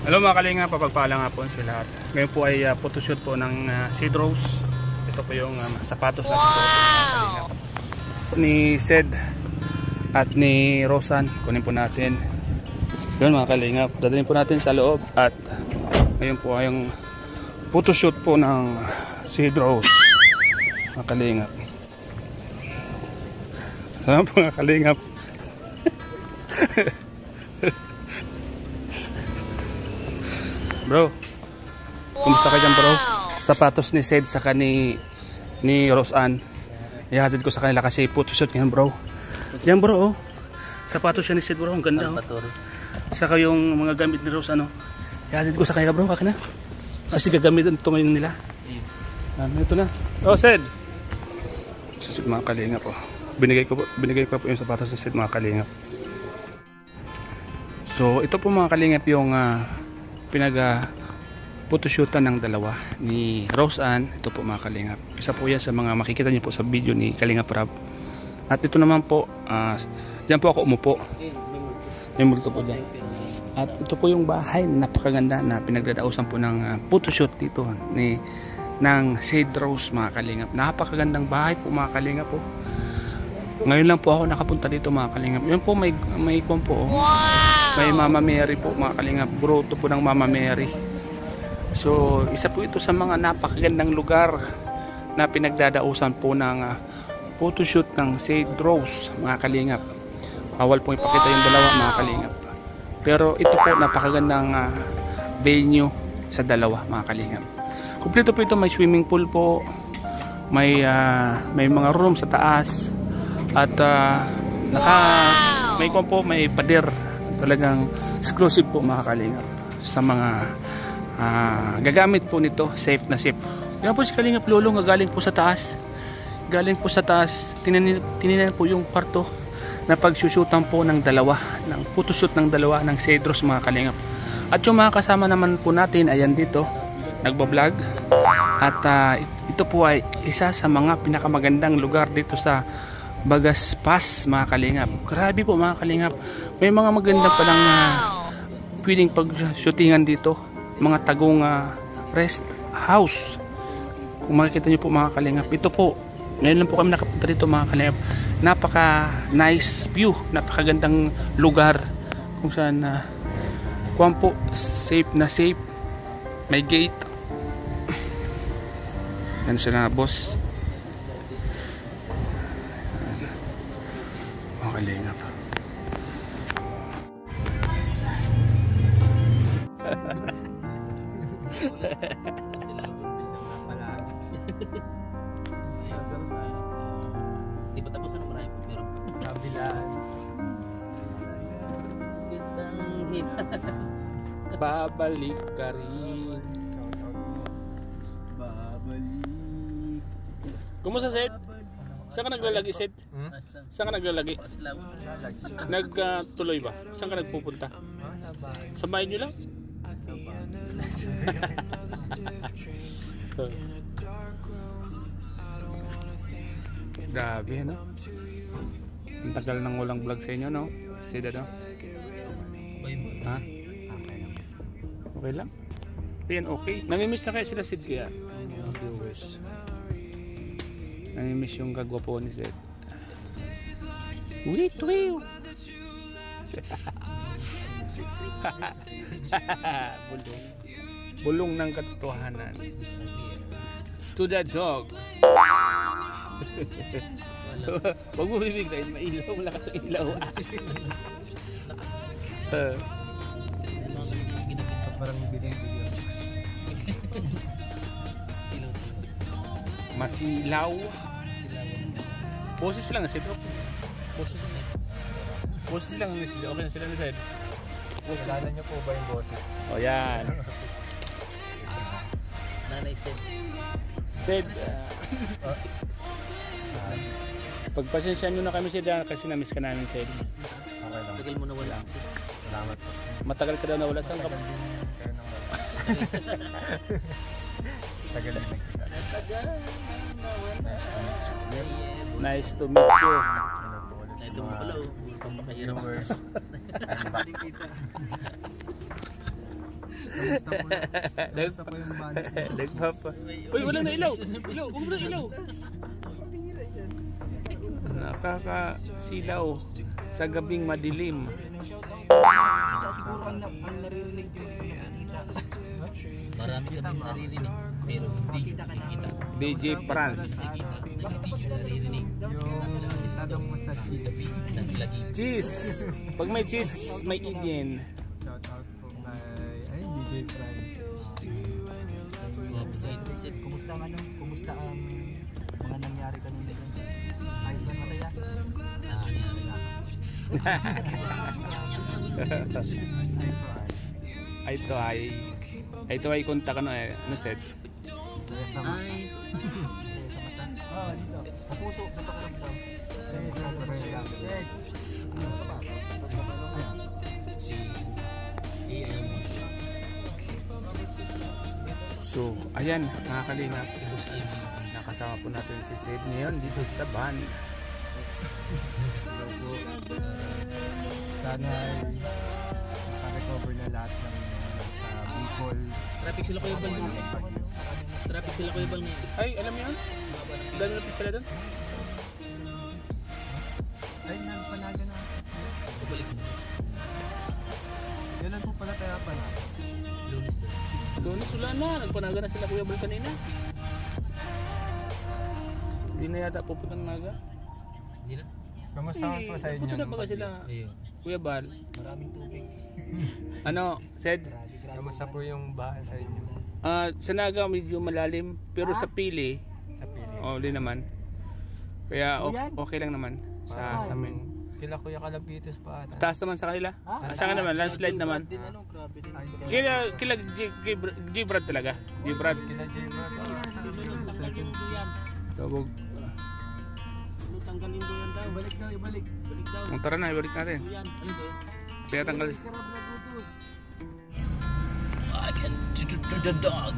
Hello mga kalinga, papagpala nga po sa lahat. Ngayon po ay photoshoot po ng Seed Rose. Ito po yung sapatos na susuot ng mga kalinga ni Sed at ni Rosan. Kunin po natin yun mga kalinga, dadalhin po natin sa loob. At ngayon po ay yung photoshoot po ng Seed Rose mga kalinga. Sama po mga kalinga. Bro, kumusta ka dyan bro? Sapatos ni Sed saka ni Rosan. Ihatid ko sa kanila kasi photoshoot ngayon bro. Yan bro oh. Sapatos siya ni Sed bro, ang ganda oh. Saka yung mga gamit ni Rosan oh. Ihatid ko sa kanila bro, kaka na. Kasi gagamitin ito ngayon nila. Ito na. Oh Sed. Sed mga kalinga po. Binigay ko po yung sapatos ni Sed mga kalinga. So ito po mga kalingap yung pinag-photoshootan ng dalawa ni Rosan. Ito po mga kalingap. Isa po yan sa mga makikita niyo po sa video ni Kalingap Rab. At ito naman po, dyan po ako umupo. May multo po dyan. At ito po yung bahay na napakaganda na pinagdadausan po ng photoshoot dito ng Seed Rose mga kalingap. Napakagandang bahay po mga kalingap po. Ngayon lang po ako nakapunta dito mga kalingap. Yun po may ikon po oh. May Mama Mary po mga kalingap. Grotto po ng Mama Mary. So isa po ito sa mga napakagandang lugar na pinagdadausan po ng photoshoot ng Seed Rose mga kalingap. Bawal po ipakita yung dalawa mga kalingap. Pero ito po napakagandang venue sa dalawa mga kalingap. Kumpleto po ito, may swimming pool po. May mga room sa taas. At may po, may pader. Talagang exclusive po mga kalingap sa mga gagamit po nito, safe na safe. Yan po si Kalingap Lolo nga galing po sa taas. Galing po sa taas, tininan po yung kwarto na pagsusutan po ng dalawa, ng photoshoot ng dalawa ng Seed Rose mga kalingap. At yung mga kasama naman po natin, ayan dito, nagbablog. At ito po ay isa sa mga pinakamagandang lugar dito sa Bagaspas mga kalingap. Grabe po mga kalingap. May mga maganda palang pwedeng pag-shootingan dito. Mga tagong rest house. Kung makikita nyo po mga kalingap. Ito po, ngayon lang po kami nakapunta dito mga kalingap. Napaka nice view. Napakagandang lugar. Kung saan kuwan po, safe na safe. May gate. Yan sila boss. Kalingap. Di pa tapos na marami po pero kabilaan. Kitang Babalik ka rin. Babalik. Kumusta Sed? Saan ka naglalagi Sed? Saan ka naglalagi? Nagtuloy ba? Saan ka nagpupunta? Sa bahay nyo lang? Grabe no? Ang tagal nang walang vlog sa inyo no? Sed ano? Ha? Okay lang? Yan okay. Namimiss na kayo sila Sed kaya? Viewers. Namimiss yung kagwapo ni Sed. Wait. Bulong ng katotohanan. To the dog. Huwag mo bibiglayin, mailaw. Malakas ang ilaw. Parang video. Masilaw. Boses lang kasi bro. Boses lang ni Sed. Okay na sila ni Sed. Kilala niyo po ba yung boses? O yan. Nanay Sed. Sed. Pagpasensya nyo na kami Sed kasi na-miss ka namin Sed. Okay lang. Tagal mo na wala. Salamat po. Matagal ka daw nawala. Saan ka? Tagal na nagkita. Nice to meet you. Ito mo pala viewers. Basta po yung budget. Nagpapa. Uy, wala na ilaw. Ilaw, huwag mo na ilaw. Nakakasilaw sa gabing madilim. Siguro ang naririnig yung Marami kami naririnig, pero hindi kita. DJ Franz. Hindi siya naririnig. yung tanong mo sa cheese. Naglagi. Cheese. Pag may cheese, may Indian. Shout out po kay DJ Franz. Kumusta ang kumusta ang mga nangyari kanina? Ayos ba, masaya? Ito ay konta ka no ano set? Masaya sa mata. Masaya sa mata. Oh, dito. Sa puso, sa pakiramdam. So, ayan, mga kalingap. Nakasama po natin si Sid ngayon dito sa van. Hello po. Sana ay makarecover na lahat ng sa Bicol. Traffic sila Kuya Bal ngayon. Traffic sila Kuya Bal ngayon. Ay, alam mo yun? Dami na pala doon? Ay, nagpanaga na. Pabalik mo. Kailan po pala kaya pala? Lunes doon. Lunes wala na. Nagpanaga na sila Kuya Bal kanina. Hindi na yata pupunta ng naga. Hindi na? Kamusta po sa inyo? Pupunta na baga sila Ayun. Kuya Bal. Maraming tubig. Ano, Sid? Kamusta po yung bahay sa inyo? Sa naga medyo malalim. Pero sa pili, Sa pili. di naman. Kaya okay lang naman sa amin. Kila Kuya Calabitos pa ata. Taas naman sa kanila. Sa akin naman, landslide naman. Grabe din. Kila G-Brad talaga. G-Brad. Kila J-Brad. Tawag. Tanggalin doon daw. Ibalik daw, ibalik. Ibalik daw. Tara na, ibalik natin. Yan. Ano ba yun? Kaya tanggal. I can do the dog.